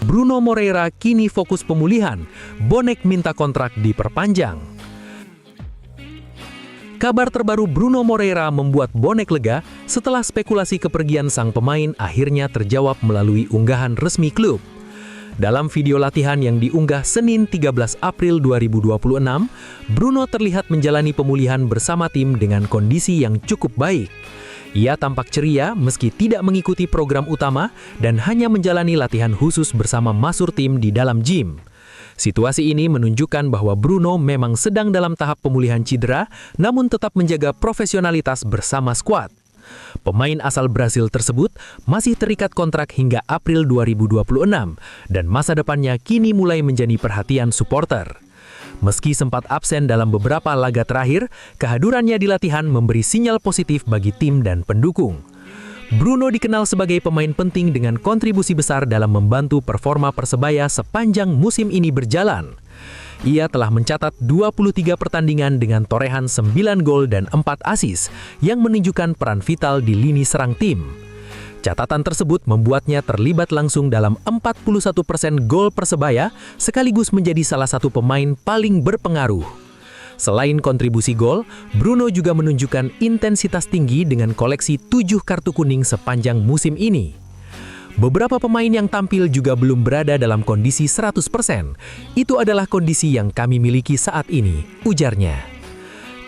Bruno Moreira kini fokus pemulihan, bonek minta kontrak diperpanjang. Kabar terbaru Bruno Moreira membuat bonek lega setelah spekulasi kepergian sang pemain akhirnya terjawab melalui unggahan resmi klub. Dalam video latihan yang diunggah Senin 13 April 2026, Bruno terlihat menjalani pemulihan bersama tim dengan kondisi yang cukup baik. Ia tampak ceria meski tidak mengikuti program utama dan hanya menjalani latihan khusus bersama masur tim di dalam gym. Situasi ini menunjukkan bahwa Bruno memang sedang dalam tahap pemulihan cedera, namun tetap menjaga profesionalitas bersama skuad. Pemain asal Brasil tersebut masih terikat kontrak hingga April 2026 dan masa depannya kini mulai menjadi perhatian supporter. Meski sempat absen dalam beberapa laga terakhir, kehadirannya di latihan memberi sinyal positif bagi tim dan pendukung. Bruno dikenal sebagai pemain penting dengan kontribusi besar dalam membantu performa Persebaya sepanjang musim ini berjalan. Ia telah mencatat 23 pertandingan dengan torehan 9 gol dan 4 assist yang menunjukkan peran vital di lini serang tim. Catatan tersebut membuatnya terlibat langsung dalam 41% gol Persebaya, sekaligus menjadi salah satu pemain paling berpengaruh. Selain kontribusi gol, Bruno juga menunjukkan intensitas tinggi dengan koleksi 7 kartu kuning sepanjang musim ini. Beberapa pemain yang tampil juga belum berada dalam kondisi 100%. Itu adalah kondisi yang kami miliki saat ini, ujarnya.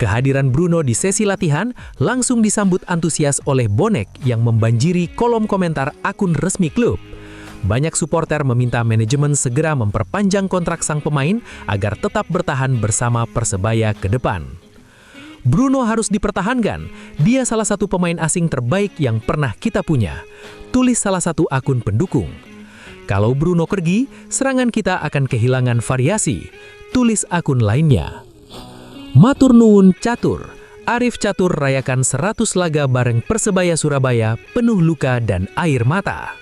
Kehadiran Bruno di sesi latihan langsung disambut antusias oleh bonek yang membanjiri kolom komentar akun resmi klub. Banyak supporter meminta manajemen segera memperpanjang kontrak sang pemain agar tetap bertahan bersama Persebaya ke depan. Bruno harus dipertahankan, dia salah satu pemain asing terbaik yang pernah kita punya, tulis salah satu akun pendukung. Kalau Bruno pergi, serangan kita akan kehilangan variasi, tulis akun lainnya. Matur nuwun catur, Arif Catur rayakan 100 laga bareng Persebaya Surabaya penuh luka dan air mata.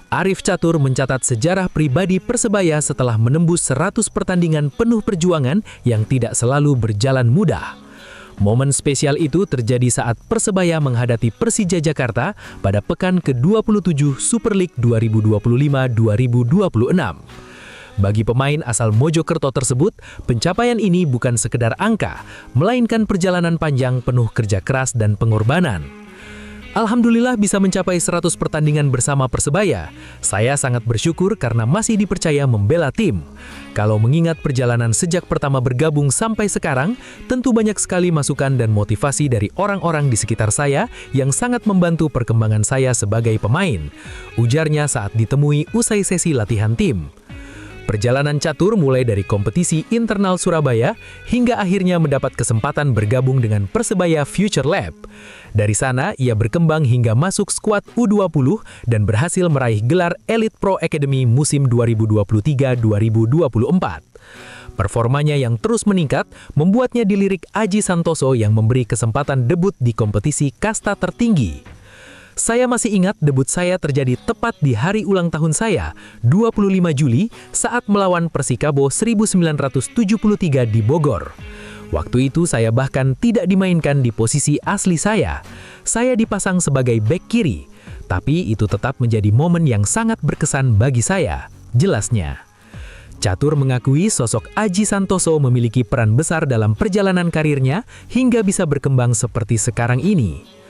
Arif Catur mencatat sejarah pribadi Persebaya setelah menembus 100 pertandingan penuh perjuangan yang tidak selalu berjalan mudah. Momen spesial itu terjadi saat Persebaya menghadapi Persija Jakarta pada pekan ke-27 Super League 2025-2026. Bagi pemain asal Mojokerto tersebut, pencapaian ini bukan sekedar angka, melainkan perjalanan panjang penuh kerja keras dan pengorbanan. Alhamdulillah bisa mencapai 100 pertandingan bersama Persebaya. Saya sangat bersyukur karena masih dipercaya membela tim. Kalau mengingat perjalanan sejak pertama bergabung sampai sekarang, tentu banyak sekali masukan dan motivasi dari orang-orang di sekitar saya yang sangat membantu perkembangan saya sebagai pemain, ujarnya saat ditemui usai sesi latihan tim. Perjalanan Catur mulai dari kompetisi internal Surabaya hingga akhirnya mendapat kesempatan bergabung dengan Persebaya Future Lab. Dari sana, ia berkembang hingga masuk skuad U20 dan berhasil meraih gelar Elite Pro Academy musim 2023-2024. Performanya yang terus meningkat membuatnya dilirik Aji Santoso yang memberi kesempatan debut di kompetisi kasta tertinggi. Saya masih ingat debut saya terjadi tepat di hari ulang tahun saya, 25 Juli, saat melawan Persikabo 1973 di Bogor. Waktu itu saya bahkan tidak dimainkan di posisi asli saya. Saya dipasang sebagai bek kiri, tapi itu tetap menjadi momen yang sangat berkesan bagi saya, jelasnya. Catur mengakui sosok Aji Santoso memiliki peran besar dalam perjalanan karirnya hingga bisa berkembang seperti sekarang ini.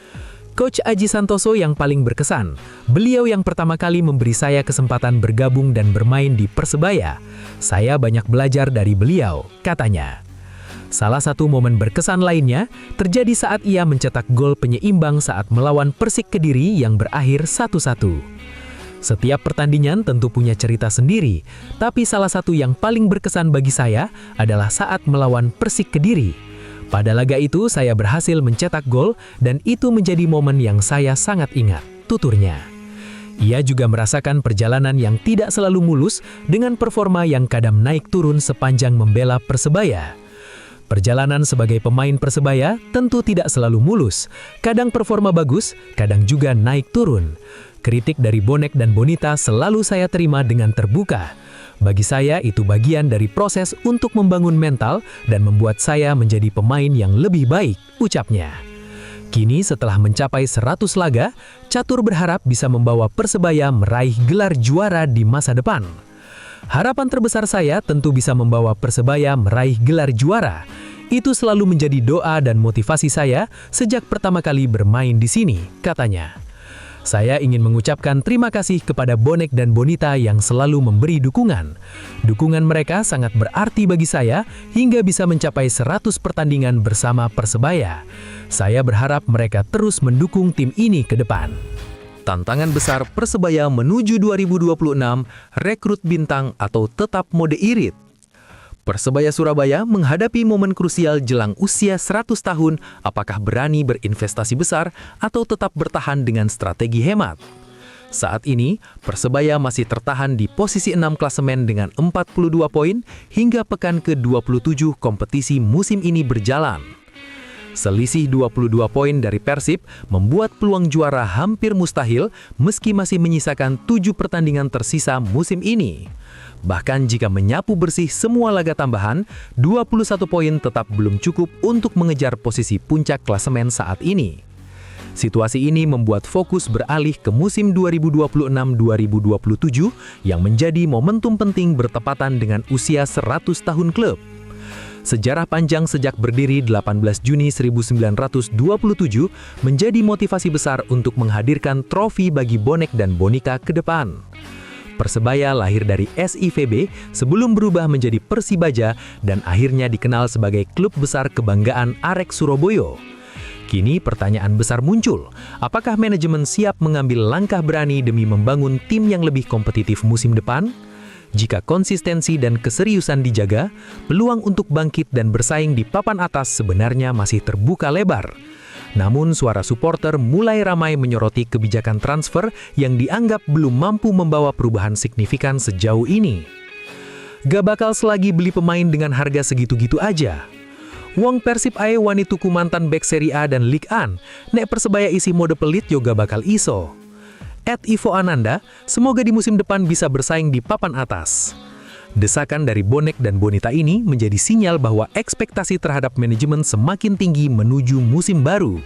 Coach Aji Santoso yang paling berkesan, beliau yang pertama kali memberi saya kesempatan bergabung dan bermain di Persebaya. Saya banyak belajar dari beliau, katanya. Salah satu momen berkesan lainnya terjadi saat ia mencetak gol penyeimbang saat melawan Persik Kediri yang berakhir 1-1. Setiap pertandingan tentu punya cerita sendiri, tapi salah satu yang paling berkesan bagi saya adalah saat melawan Persik Kediri. Pada laga itu saya berhasil mencetak gol dan itu menjadi momen yang saya sangat ingat, tuturnya. Ia juga merasakan perjalanan yang tidak selalu mulus dengan performa yang kadang naik turun sepanjang membela Persebaya. Perjalanan sebagai pemain Persebaya tentu tidak selalu mulus, kadang performa bagus, kadang juga naik turun. Kritik dari bonek dan bonita selalu saya terima dengan terbuka. Bagi saya itu bagian dari proses untuk membangun mental dan membuat saya menjadi pemain yang lebih baik, ucapnya. Kini setelah mencapai 100 laga, Catur berharap bisa membawa Persebaya meraih gelar juara di masa depan. Harapan terbesar saya tentu bisa membawa Persebaya meraih gelar juara. Itu selalu menjadi doa dan motivasi saya sejak pertama kali bermain di sini, katanya. Saya ingin mengucapkan terima kasih kepada bonek dan bonita yang selalu memberi dukungan. Dukungan mereka sangat berarti bagi saya hingga bisa mencapai 100 pertandingan bersama Persebaya. Saya berharap mereka terus mendukung tim ini ke depan. Tantangan besar Persebaya menuju 2026, rekrut bintang atau tetap mode irit. Persebaya Surabaya menghadapi momen krusial jelang usia 100 tahun, apakah berani berinvestasi besar atau tetap bertahan dengan strategi hemat. Saat ini, Persebaya masih tertahan di posisi 6 klasemen dengan 42 poin hingga pekan ke-27 kompetisi musim ini berjalan. Selisih 22 poin dari Persib membuat peluang juara hampir mustahil meski masih menyisakan 7 pertandingan tersisa musim ini. Bahkan jika menyapu bersih semua laga tambahan, 21 poin tetap belum cukup untuk mengejar posisi puncak klasemen saat ini. Situasi ini membuat fokus beralih ke musim 2026-2027 yang menjadi momentum penting bertepatan dengan usia 100 tahun klub. Sejarah panjang sejak berdiri 18 Juni 1927 menjadi motivasi besar untuk menghadirkan trofi bagi bonek dan bonita ke depan. Persebaya lahir dari SIVB sebelum berubah menjadi Persibaja dan akhirnya dikenal sebagai klub besar kebanggaan Arek Surabaya. Kini pertanyaan besar muncul, apakah manajemen siap mengambil langkah berani demi membangun tim yang lebih kompetitif musim depan? Jika konsistensi dan keseriusan dijaga, peluang untuk bangkit dan bersaing di papan atas sebenarnya masih terbuka lebar. Namun suara supporter mulai ramai menyoroti kebijakan transfer yang dianggap belum mampu membawa perubahan signifikan sejauh ini. Gak bakal selagi beli pemain dengan harga segitu-gitu aja. Wong Persib ae wani tuku mantan bek Serie A dan Ligue 1, nek Persebaya isi mode pelit yoga bakal iso. @Ivo Ananda, semoga di musim depan bisa bersaing di papan atas. Desakan dari bonek dan bonita ini menjadi sinyal bahwa ekspektasi terhadap manajemen semakin tinggi menuju musim baru.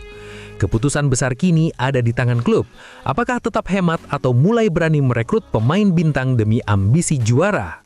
Keputusan besar kini ada di tangan klub. Apakah tetap hemat atau mulai berani merekrut pemain bintang demi ambisi juara?